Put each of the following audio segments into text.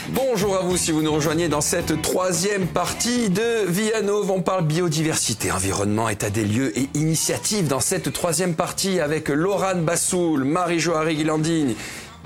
Bonjour à vous si vous nous rejoignez dans cette troisième partie de Villanova. On parle biodiversité, environnement, état des lieux et initiatives dans cette troisième partie avec Laurane Bassoul, Marie-Jo Arriguilandine,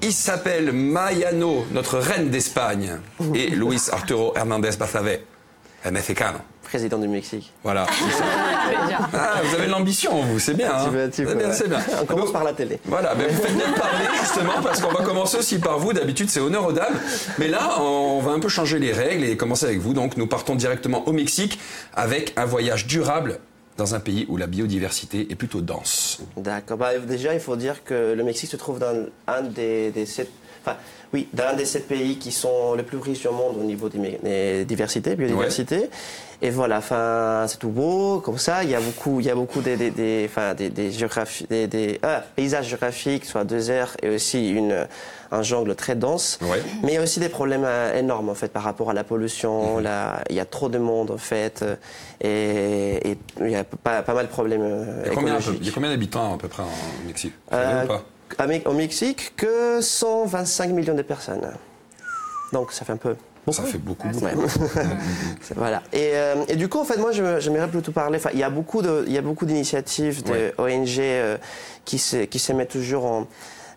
Isabel Mayano, notre reine d'Espagne, et Luis Arturo Hernández Basabe, el mexicano. Président du Mexique. Voilà. Ah, vous avez de l'ambition, vous, c'est bien. Hein, c'est bien. On commence par la télé. Voilà, ben vous faites bien de parler justement parce qu'on va commencer aussi par vous. D'habitude, c'est honneur aux dames. Mais là, on va un peu changer les règles et commencer avec vous. Donc, nous partons directement au Mexique avec un voyage durable dans un pays où la biodiversité est plutôt dense. D'accord. Bah, déjà, il faut dire que le Mexique se trouve dans un des 7... Enfin, oui, dans un des 7 pays qui sont les plus riches du monde au niveau des biodiversité. Ouais. Et voilà, enfin, c'est tout beau, comme ça. Il y a beaucoup des paysages géographiques, soit désert et aussi un jungle très dense. Ouais. Mais il y a aussi des problèmes énormes, en fait, par rapport à la pollution. Il y a trop de monde, en fait. Et il y a pas mal de problèmes écologiques. Il y a combien d'habitants, à peu près, au Mexique? Vous savez ou pas? Au Mexique, que 125 millions de personnes. Donc, ça fait un peu... Ça fait beaucoup. Ouais. Voilà. Et du coup, en fait, moi, j'aimerais plutôt parler... Enfin, il y a beaucoup d'initiatives de ONG qui se mettent toujours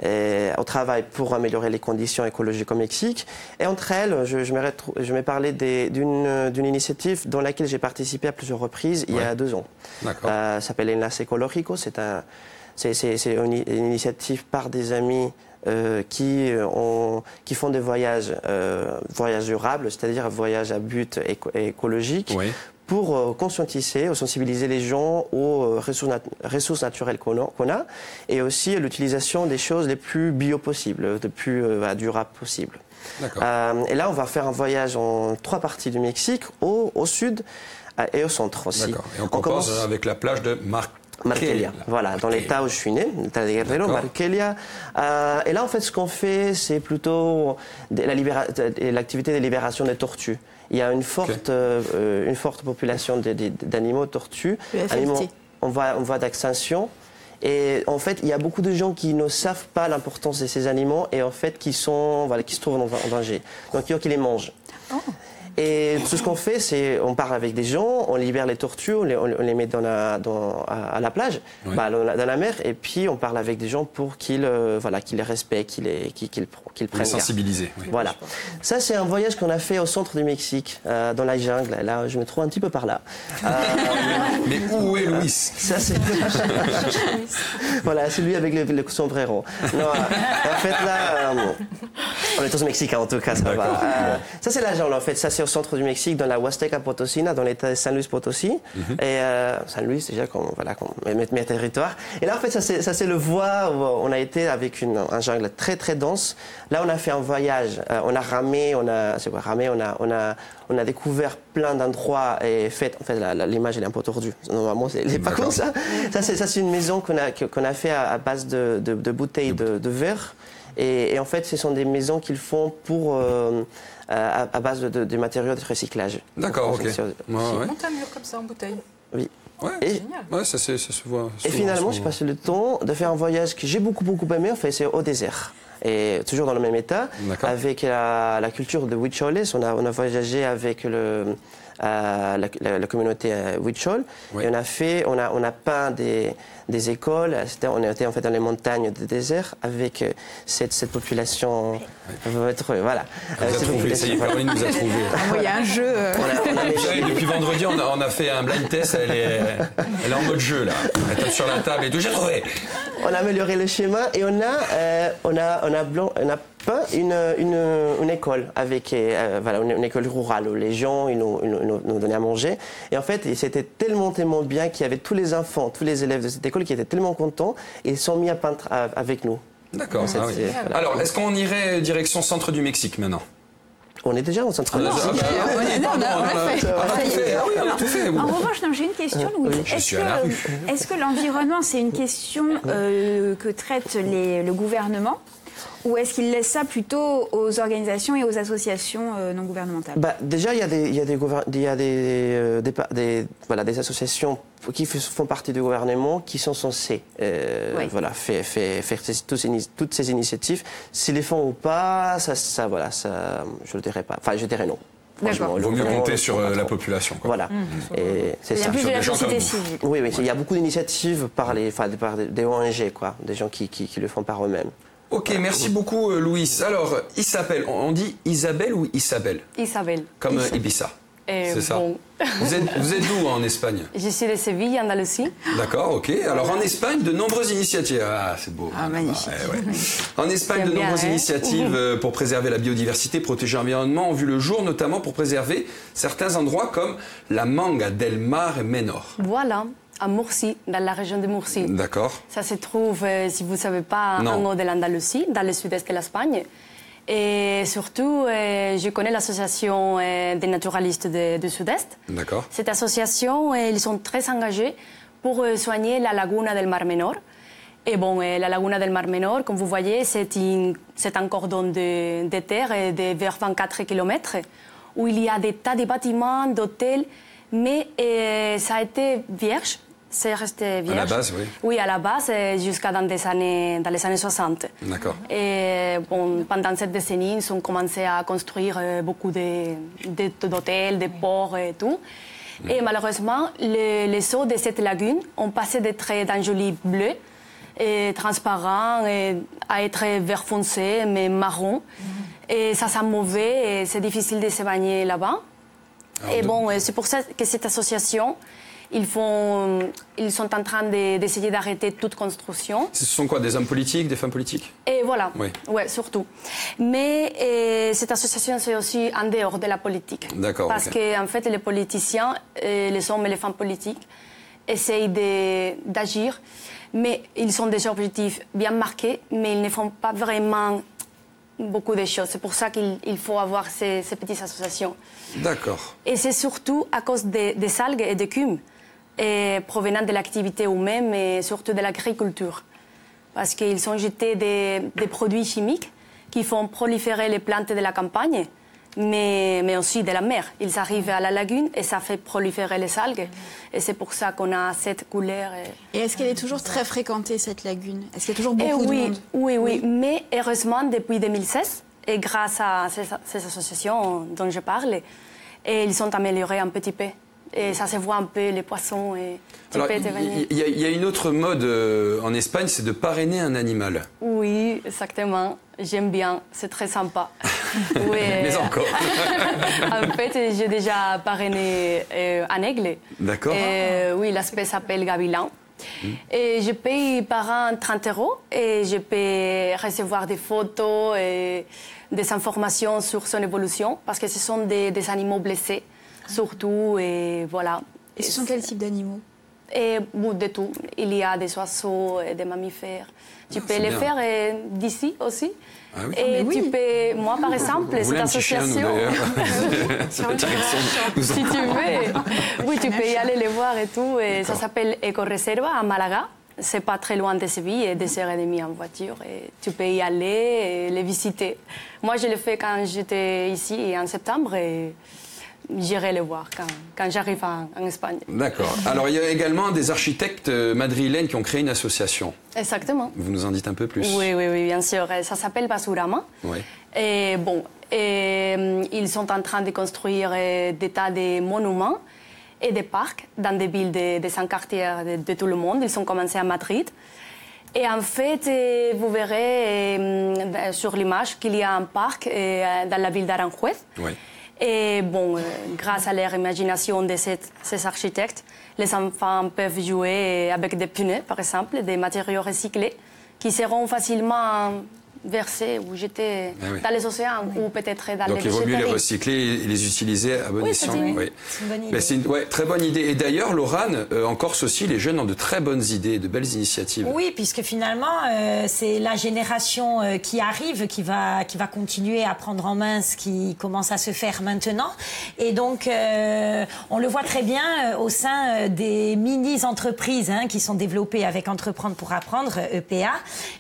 au travail pour améliorer les conditions écologiques au Mexique. Et entre elles, je vais parler d'une initiative dans laquelle j'ai participé à plusieurs reprises il y a 2 ans. D'accord. Ça s'appelle Enlace Ecológico. C'est une initiative par des amis qui font des voyages durables, c'est-à-dire voyages à but écologique, pour conscientiser ou sensibiliser les gens aux ressources naturelles qu'on a et aussi l'utilisation des choses les plus bio possibles, les plus durables possibles. Et là, on va faire un voyage en 3 parties du Mexique, au sud et au centre aussi. D'accord. Et on commence avec la plage de Marquelia, voilà, dans l'état où je suis né, l'état de Guerrero, Marquelia. Et là, en fait, ce qu'on fait, c'est plutôt l'activité de libération des tortues. Il y a une forte population d'animaux tortues, animaux en voie d'extinction. Et en fait, il y a beaucoup de gens qui ne savent pas l'importance de ces animaux et en fait qui se trouvent en danger. Donc, il y a qui les mangent. Oh. Et tout ce qu'on fait, c'est on part avec des gens, on libère les tortues, on les met à la plage, dans la mer, et puis on parle avec des gens pour qu'ils les respectent, qu'ils prennent. Les sensibiliser. Oui. Voilà. Ça, c'est un voyage qu'on a fait au centre du Mexique, dans la jungle. Là, je me trouve un petit peu par là. Mais où est Luis? Ça, c'est... Voilà, c'est lui avec le sombrero. Non, en fait, là, on est tous mexicains, en tout cas, ça va. Ça, c'est la jungle, en fait. Ça, c'est au centre du Mexique, dans la Huasteca Potosina, dans l'état de San Luis Potosí. Et San Luis, déjà, mes territoires. Et là, en fait, ça c'est le voie où on a été avec un jungle très, très dense. Là, on a fait un voyage. On a ramé, on a découvert plein d'endroits et en fait, l'image, elle est un peu tordue. Normalement, elle n'est pas comme ça. Ça, c'est une maison qu'on a fait à base de bouteilles de verre. Et en fait, ce sont des maisons qu'ils font à base de matériaux de recyclage. D'accord, ok. On monte un mur comme ça en bouteille. Oui. Ouais, ça se voit. Et finalement, j'ai passé le temps de faire un voyage que j'ai beaucoup aimé. En fait, c'est au désert. Et toujours dans le même état, avec la culture de Huicholes. On a voyagé avec la communauté Huichol. Et on a peint des écoles. On était en fait dans les montagnes du désert avec cette population. Voilà. Caroline nous a trouvé. Il y a un jeu. Depuis vendredi, on a fait un blind test. Elle est en mode jeu là. Elle tape sur la table et tout. J'ai trouvé. On a amélioré le schéma et on a peint une école avec une école rurale où les gens ils nous donnaient à manger. Et en fait, c'était tellement bien qu'il y avait tous les enfants, tous les élèves de cette école qui étaient tellement contents et ils sont mis à peindre avec nous. D'accord. Alors, est-ce qu'on irait direction centre du Mexique maintenant? On est déjà au centre du Mexique. On a tout fait. En revanche, j'ai une question, Louis. Est-ce que l'environnement, c'est une question que traite le gouvernement Ou est-ce qu'ils laissent ça plutôt aux organisations et aux associations non gouvernementales? Déjà, il y a des associations qui font partie du gouvernement qui sont censées faire toutes ces initiatives. S'ils les font ou pas, je le dirais pas. Enfin, je dirais non. Il vaut mieux compter sur la population. Quoi. Voilà. Et c'est ça. Il y a plus de la société civile. Oui, il y a beaucoup d'initiatives par des ONG, quoi, des gens qui le font par eux-mêmes. Ok, merci beaucoup Louis. Alors, Isabelle, on dit Isabelle ou Isabelle? Isabelle. Comme Ibiza. C'est ça. Bon. Vous êtes d'où en Espagne? Je suis de Séville, Andalousie. D'accord, ok. Alors en Espagne, de nombreuses initiatives. Ah, c'est beau. Ah, magnifique. En Espagne, de nombreuses initiatives pour préserver la biodiversité, protéger l'environnement ont vu le jour, notamment pour préserver certains endroits comme la Manga del Mar Menor. Voilà, à Murcie, dans la région de Murcie. D'accord. Ça se trouve, si vous ne savez pas, en haut de l'Andalousie, dans le sud-est de l'Espagne. Et surtout, je connais l'association des naturalistes du Sud-Est. D'accord. Cette association, ils sont très engagés pour soigner la laguna del Mar Menor. Et bon, la laguna del Mar Menor, comme vous voyez, c'est un cordon de terre de vers 24 km où il y a des tas de bâtiments, d'hôtels, mais ça a été vierge. C'est resté vierge. À la base, oui. Oui, à la base, jusqu'à dans les années 60. D'accord. Et bon, pendant cette décennie, ils ont commencé à construire beaucoup d'hôtels, de ports et tout. Et malheureusement, les eaux de cette lagune ont passé d'être d'un joli bleu et transparent à être vert foncé, mais marron. Et ça sent mauvais et c'est difficile de se baigner là-bas. Et bon, c'est pour ça que cette association... Ils sont en train d'essayer d'arrêter toute construction. Ce sont quoi, des hommes politiques, des femmes politiques? Et voilà, oui, surtout. Mais cette association, c'est aussi en dehors de la politique. D'accord. Parce qu'en fait, les politiciens, les hommes et les femmes politiques, essayent d'agir, mais ils ont des objectifs bien marqués, mais ils ne font pas vraiment beaucoup de choses. C'est pour ça qu'il faut avoir ces petites associations. D'accord. Et c'est surtout à cause des algues et des écumes provenant de l'activité humaine et surtout de l'agriculture. Parce qu'ils ont jeté des produits chimiques qui font proliférer les plantes de la campagne, mais aussi de la mer. Ils arrivent à la lagune et ça fait proliférer les algues. Et c'est pour ça qu'on a cette couleur. Et est-ce qu'elle est toujours très fréquentée, cette lagune? Est-ce qu'il y a toujours beaucoup de monde? Oui. Mais heureusement, depuis 2016, et grâce à ces associations dont je parle, et ils sont améliorés un petit peu. Et ça se voit un peu, les poissons. Il y a une autre mode en Espagne, c'est de parrainer un animal. Oui, exactement. J'aime bien, c'est très sympa. Oui, mais encore. En fait, j'ai déjà parrainé un aigle. D'accord. Oui, l'espèce s'appelle gavilan. Et je paye par an 30 € et je peux recevoir des photos et des informations sur son évolution parce que ce sont des animaux blessés. Surtout, et voilà. Et ce sont quel type d'animaux? De tout. Il y a des oiseaux et des mammifères. Tu peux les faire d'ici aussi. Ah oui. Et tu peux, moi par exemple, cette association. Si tu veux. Oui, tu peux y aller les voir et tout. Et ça s'appelle Ecoreserva à Malaga. C'est pas très loin de Séville, et 2h30 en voiture. Et tu peux y aller et les visiter. Moi, je l'ai fait quand j'étais ici en septembre. Et j'irai les voir quand j'arrive en Espagne. D'accord. Alors, il y a également des architectes madrilènes qui ont créé une association. Exactement. Vous nous en dites un peu plus? Oui, bien sûr. Ça s'appelle Basurama. Oui. Et bon, ils sont en train de construire des tas de monuments et des parcs dans des villes de 5 quartiers de tout le monde. Ils ont commencé à Madrid. Et en fait, vous verrez sur l'image qu'il y a un parc dans la ville d'Aranjuez. Oui. Et bon, grâce à leur imagination de ces architectes, les enfants peuvent jouer avec des pneus, par exemple, des matériaux recyclés, qui seront facilement versés ou jetés dans les océans ou peut-être dans les déchetteries. Donc il vaut mieux les recycler et les utiliser à bon escient. Oui, c'est une bonne idée. C'est une très bonne idée. Et d'ailleurs, Laurane, en Corse aussi, les jeunes ont de très bonnes idées, de belles initiatives. Oui, puisque finalement, c'est la génération qui arrive qui va continuer à prendre en main ce qui commence à se faire maintenant. Et donc, on le voit très bien au sein des mini-entreprises qui sont développées avec Entreprendre pour apprendre, EPA.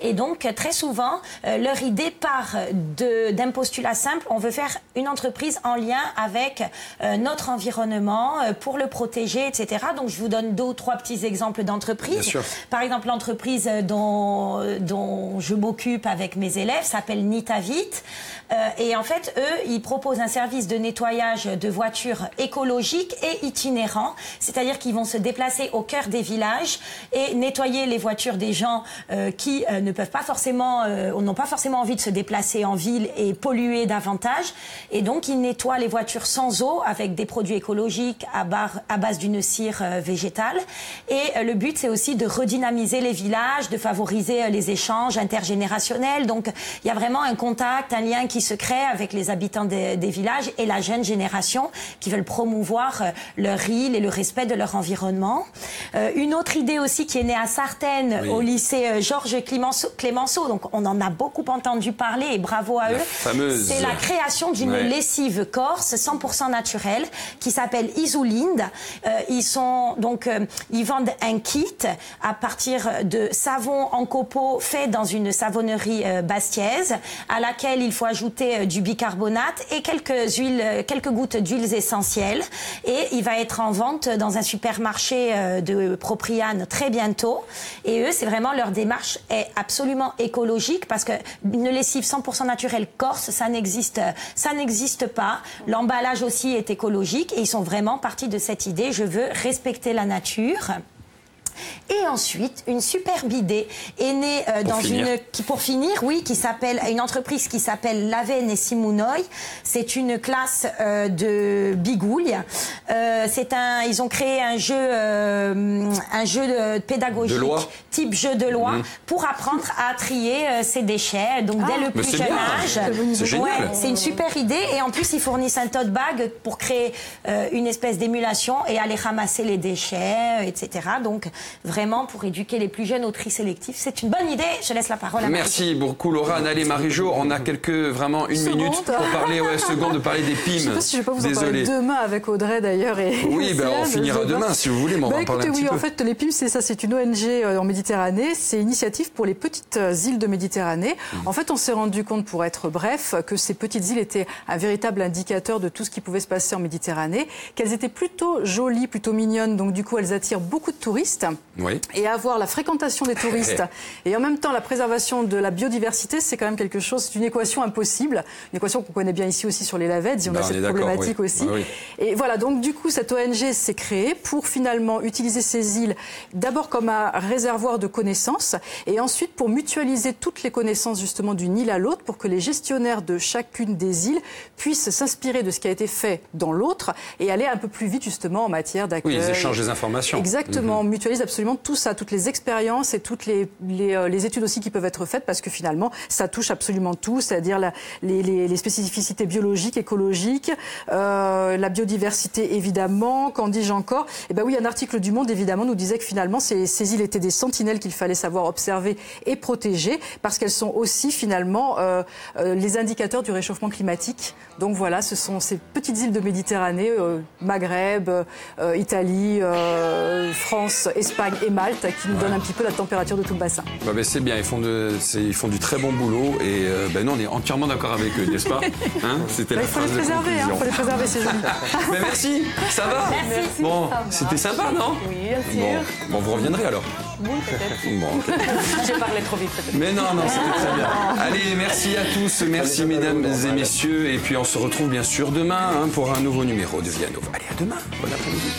Et donc, très souvent, leur idée part d'un postulat simple. On veut faire une entreprise en lien avec notre environnement pour le protéger, etc. Donc, je vous donne 2 ou 3 petits exemples d'entreprises. Par exemple, l'entreprise dont je m'occupe avec mes élèves s'appelle Nitavit. Et en fait, eux, ils proposent un service de nettoyage de voitures écologiques et itinérants. C'est-à-dire qu'ils vont se déplacer au cœur des villages et nettoyer les voitures des gens qui ne peuvent pas forcément, n'ont pas forcément envie de se déplacer en ville et polluer davantage. Et donc, ils nettoient les voitures sans eau avec des produits écologiques à base d'une cire végétale. Et le but, c'est aussi de redynamiser les villages, de favoriser les échanges intergénérationnels. Donc, il y a vraiment un contact, un lien qui se crée avec les habitants des villages et la jeune génération qui veulent promouvoir leur île et le respect de leur environnement. Une autre idée aussi qui est née à Sartène, au lycée Georges Clémenceau, donc on en a beaucoup entendu parler et bravo à eux. C'est la création d'une lessive corse 100% naturelle qui s'appelle Isoulinde. Ils vendent un kit à partir de savon en copeaux fait dans une savonnerie bastiaise à laquelle il faut ajouter du bicarbonate et quelques gouttes d'huiles essentielles. Et il va être en vente dans un supermarché de Propriane très bientôt. Et eux, c'est vraiment leur démarche est absolument écologique parce que une lessive 100% naturelle corse, ça n'existe pas. L'emballage aussi est écologique et ils sont vraiment partis de cette idée, je veux respecter la nature. Et ensuite, une superbe idée est née qui s'appelle une entreprise qui s'appelle Laven et Simonoi. C'est une classe de bigouille. Ils ont créé un jeu pédagogique type jeu de loi pour apprendre à trier ses déchets. Donc dès le plus jeune âge, c'est une super idée. Et en plus, ils fournissent un tote bag pour créer une espèce d'émulation et aller ramasser les déchets, etc. Donc vraiment pour éduquer les plus jeunes au tri sélectif. C'est une bonne idée. Je laisse la parole à Marie-Jo. Merci beaucoup Laura. Allez Marie-Jo, on a une minute pour parler, de parler des PIM. Je ne sais pas si je vais pas vous en parler demain avec Audrey d'ailleurs. Oui, on finira demain si vous voulez, mais on va en parler un petit peu. En fait, les PIM, c'est une ONG en Méditerranée. C'est une initiative pour les petites îles de Méditerranée. En fait, on s'est rendu compte, pour être bref, que ces petites îles étaient un véritable indicateur de tout ce qui pouvait se passer en Méditerranée, qu'elles étaient plutôt jolies, plutôt mignonnes, donc du coup, elles attirent beaucoup de touristes. Et avoir la fréquentation des touristes et en même temps la préservation de la biodiversité, c'est quand même quelque chose, c'est une équation impossible, une équation qu'on connaît bien ici aussi sur les Lavettes, on a cette problématique aussi. Et voilà, donc du coup cette ONG s'est créée pour finalement utiliser ces îles d'abord comme un réservoir de connaissances et ensuite pour mutualiser toutes les connaissances justement d'une île à l'autre pour que les gestionnaires de chacune des îles puissent s'inspirer de ce qui a été fait dans l'autre et aller un peu plus vite justement en matière d'accueil. Oui, ils échangent des informations. Exactement, on mutualise absolument tout ça, toutes les expériences et toutes les études aussi qui peuvent être faites parce que finalement ça touche absolument tout, c'est-à-dire les spécificités biologiques, écologiques, la biodiversité évidemment, qu'en dis-je encore. Et ben oui, un article du Monde évidemment nous disait que finalement ces îles étaient des sentinelles qu'il fallait savoir observer et protéger parce qu'elles sont aussi finalement les indicateurs du réchauffement climatique. Donc voilà, ce sont ces petites îles de Méditerranée, Maghreb, Italie, France, Espagne et Malte qui nous donnent un petit peu la température de tout le bassin. C'est bien, ils font du très bon boulot et nous on est entièrement d'accord avec eux, n'est-ce pas C'était la phrase de conclusion. Il faut les préserver, c'est joli. Merci, ça va Merci. Bon, c'était sympa, non? Oui, bien sûr. Bon, vous reviendrez alors? Oui, peut-être. Okay. J'ai parlé trop vite, peut-être. Mais non, c'était très bien. Allez, merci à tous, merci mesdames et messieurs, et puis on se retrouve bien sûr demain pour un nouveau numéro de Via Nova. Allez, à demain, bon après-midi.